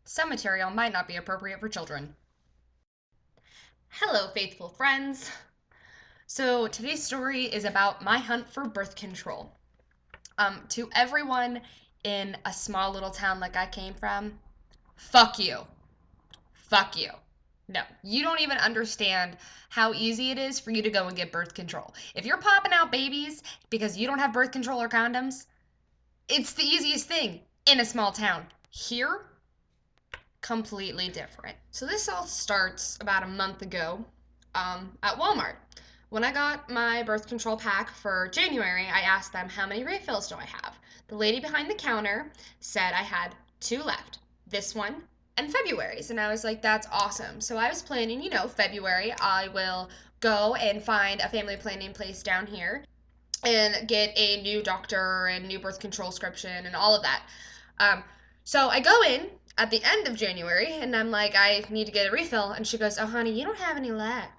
Some material might not be appropriate for children. Hello, faithful friends. So, today's story is about my hunt for birth control. To everyone in a small little town like I came from, fuck you. Fuck you. No, you don't even understand how easy it is for you to go and get birth control. If you're popping out babies because you don't have birth control or condoms, it's the easiest thing in a small town. Here, completely different. So this all starts about a month ago at Walmart. When I got my birth control pack for January, I asked them, how many refills do I have? The lady behind the counter said I had two left, this one and February's. And I was like, that's awesome. So I was planning, February, I will go and find a family planning place down here and get a new doctor and new birth control prescription and all of that. Um, so I go in at the end of January and I'm like, I need to get a refill. And she goes, oh, honey, you don't have any left.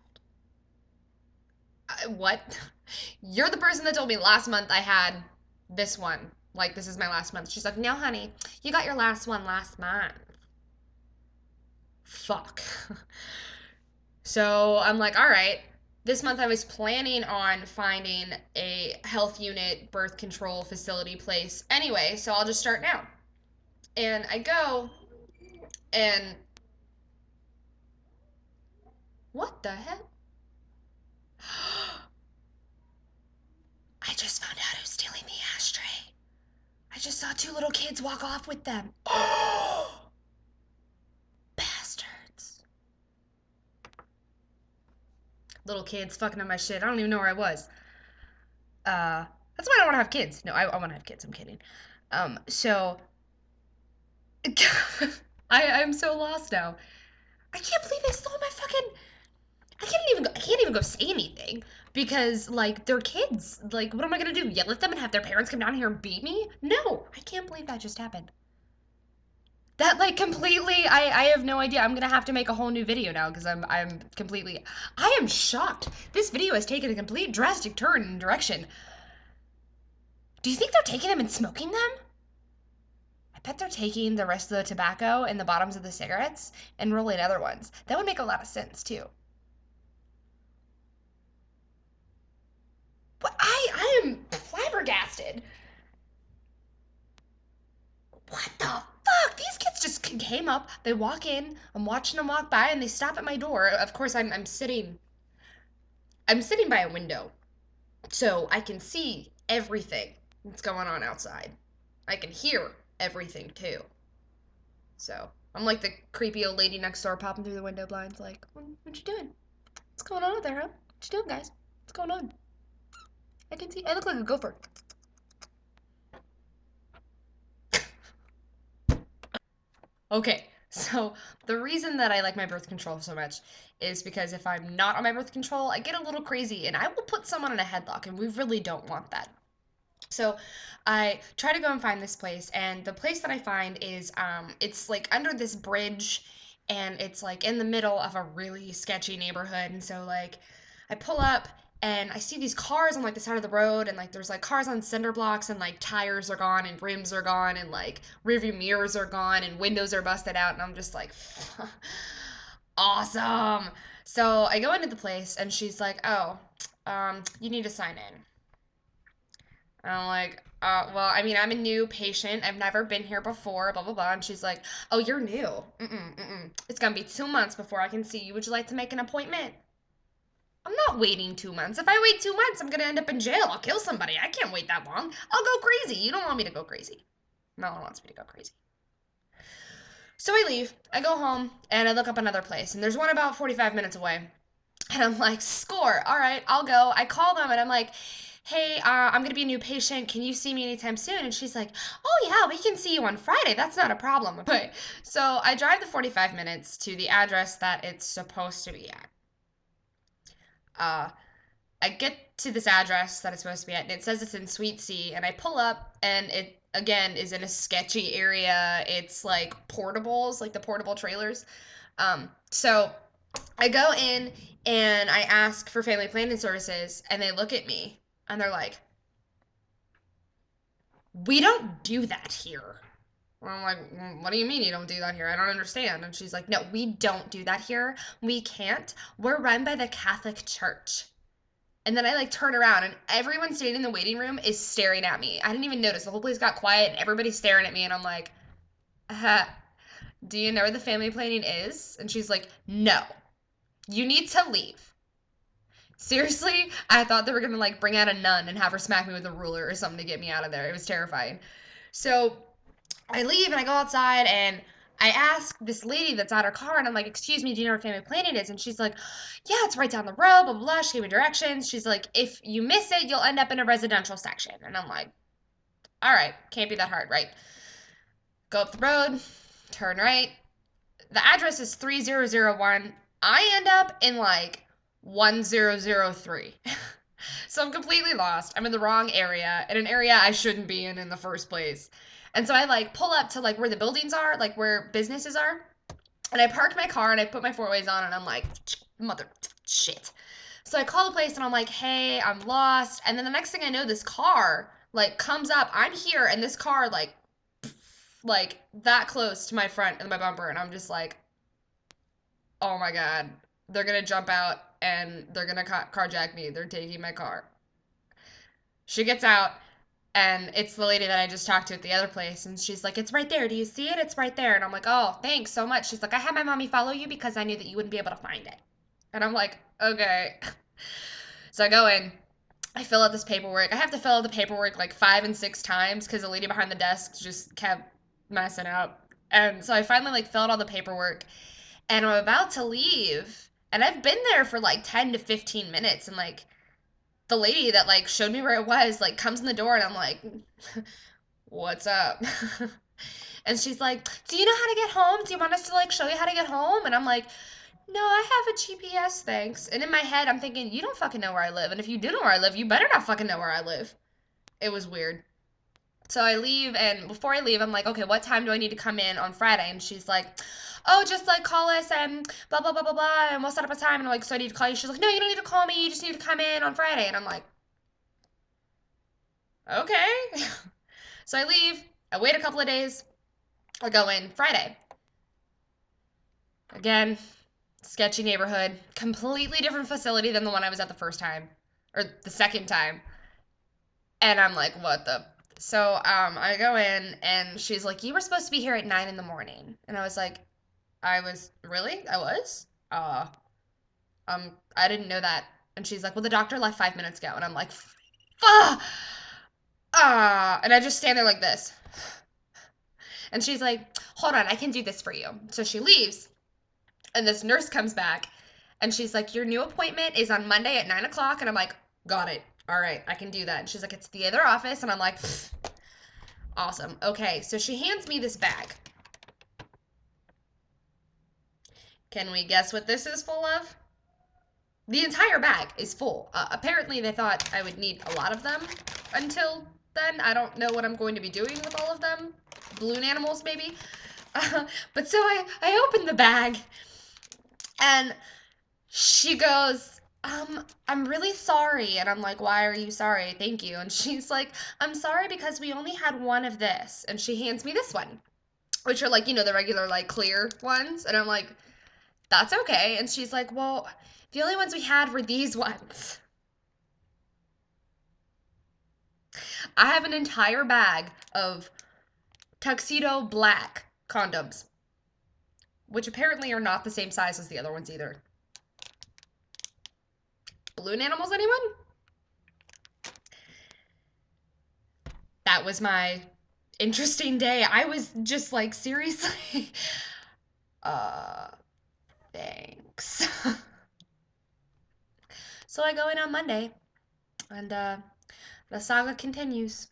What? You're the person that told me last month I had this one. Like, this is my last month. She's like, no, honey, you got your last one last month. Fuck. So I'm like, all right. This month I was planning on finding a health unit birth control facility place anyway, so I'll just start now. And I go, and what the hell? I just found out who's stealing the ashtray. I just saw two little kids walk off with them. Bastards. Little kids fucking up my shit. I don't even know where I was. That's why I don't want to have kids. No, I want to have kids. I'm kidding. So I'm so lost now. I can't believe they stole my fucking. I can't even go say anything because like they're kids. Like, what am I gonna do? Yell at them and have their parents come down here and beat me? No, I can't believe that just happened. That like completely. I have no idea. I'm gonna have to make a whole new video now because I'm completely. I am shocked. This video has taken a complete drastic turn in direction. Do you think they're taking them and smoking them? I bet they're taking the rest of the tobacco and the bottoms of the cigarettes and rolling other ones. That would make a lot of sense too. But I am flabbergasted. What the fuck? These kids just came up, they walk in, I'm watching them walk by, and they stop at my door. Of course, I'm sitting by a window, so I can see everything that's going on outside. I can hear everything too. So I'm like the creepy old lady next door popping through the window blinds, like, what you doing? What's going on out there, huh? What you doing, guys? What's going on? I can see. I look like a gopher. Okay, so the reason that I like my birth control so much is because if I'm not on my birth control, I get a little crazy and I will put someone in a headlock, and we really don't want that. So I try to go and find this place, and the place that I find is it's like under this bridge, and it's like in the middle of a really sketchy neighborhood. And so like I pull up and I see these cars on like the side of the road, and like there's like cars on cinder blocks, and like tires are gone and rims are gone and like rearview mirrors are gone and windows are busted out, and I'm just like awesome. So I go into the place and she's like, "Oh, you need to sign in." And I'm like, well, I mean, I'm a new patient. I've never been here before, blah, blah, blah. And she's like, oh, you're new. It's going to be 2 months before I can see you. Would you like to make an appointment? I'm not waiting 2 months. If I wait 2 months, I'm going to end up in jail. I'll kill somebody. I can't wait that long. I'll go crazy. You don't want me to go crazy. No one wants me to go crazy. So I leave. I go home and I look up another place. And there's one about 45 minutes away. And I'm like, score. All right, I'll go. I call them and I'm like, hey, I'm going to be a new patient. Can you see me anytime soon? And she's like, oh, yeah, we can see you on Friday. That's not a problem. Okay. So I drive the 45 minutes to the address that it's supposed to be at. Uh, I get to this address that it's supposed to be at, and it says it's in Suite C. And I pull up, and it, again, is in a sketchy area. It's like portables, like the portable trailers. So I go in and I ask for family planning services, and they look at me and they're like, we don't do that here. And I'm like, what do you mean you don't do that here? I don't understand. And she's like, no, we don't do that here. We can't. We're run by the Catholic Church. And then I like turn around and everyone standing in the waiting room is staring at me. I didn't even notice. The whole place got quiet and everybody's staring at me. And I'm like, do you know where the family planning is? And she's like, no, you need to leave. Seriously, I thought they were gonna like bring out a nun and have her smack me with a ruler or something to get me out of there. It was terrifying. So I leave and I go outside and I ask this lady that's at her car and I'm like, excuse me, do you know where family planning is? And she's like, yeah, it's right down the road, blah, blah, blah. She gave me directions. She's like, if you miss it, you'll end up in a residential section. And I'm like, all right, can't be that hard, right? Go up the road, turn right. The address is 3001. I end up in like 1003. So I'm completely lost. I'm in the wrong area, in an area I shouldn't be in the first place. And so I like pull up to like where the buildings are, like where businesses are. And I park my car and I put my four ways on and I'm like, mother shit. So I call the place and I'm like, hey, I'm lost. And then the next thing I know, this car like comes up. I'm here and this car like that close to my front and my bumper. And I'm just like, oh my God, they're gonna jump out and they're gonna carjack me. They're taking my car. She gets out and it's the lady that I just talked to at the other place. And she's like, it's right there. Do you see it? It's right there. And I'm like, oh, thanks so much. She's like, I had my mommy follow you because I knew that you wouldn't be able to find it. And I'm like, okay. So I go in, I fill out this paperwork. I have to fill out the paperwork like 5 and 6 times because the lady behind the desk just kept messing up. And so I finally like filled out all the paperwork and I'm about to leave. And I've been there for like 10 to 15 minutes and like the lady that like showed me where it was like comes in the door and I'm like, what's up? And she's like, do you know how to get home? Do you want us to like show you how to get home? And I'm like, no, I have a GPS, thanks. And in my head, I'm thinking, you don't fucking know where I live. And if you do know where I live, you better not fucking know where I live. It was weird. So I leave, and before I leave, I'm like, okay, what time do I need to come in on Friday? And she's like, oh, just like call us and blah, blah, blah, blah, blah, and we'll set up a time. And I'm like, so I need to call you? She's like, no, you don't need to call me. You just need to come in on Friday. And I'm like, okay. So I leave. I wait a couple of days. I go in Friday. Again, sketchy neighborhood, completely different facility than the one I was at the first time or the second time. And I'm like, what the? So I go in and she's like, you were supposed to be here at 9 in the morning. And I was like, I was really? I was? I didn't know that. And she's like, well, the doctor left 5 minutes ago. And I'm like, ah, and I just stand there like this. And she's like, hold on, I can do this for you. So she leaves. And this nurse comes back and she's like, your new appointment is on Monday at 9 o'clock. And I'm like, got it. All right, I can do that. And she's like, it's the other office. And I'm like, awesome. Okay, so she hands me this bag. Can we guess what this is full of? The entire bag is full. Apparently, they thought I would need a lot of them until then. I don't know what I'm going to be doing with all of them. Balloon animals, maybe? But so I opened the bag and she goes, I'm really sorry. And I'm like, why are you sorry? Thank you. And she's like, I'm sorry because we only had one of this. And she hands me this one, which are like, the regular, like, clear ones. And I'm like, that's okay. And she's like, well, the only ones we had were these ones. I have an entire bag of tuxedo black condoms, which apparently are not the same size as the other ones either. Balloon animals, anyone? That was my interesting day. I was just like, seriously? uh, thanks. So I go in on Monday, and the saga continues.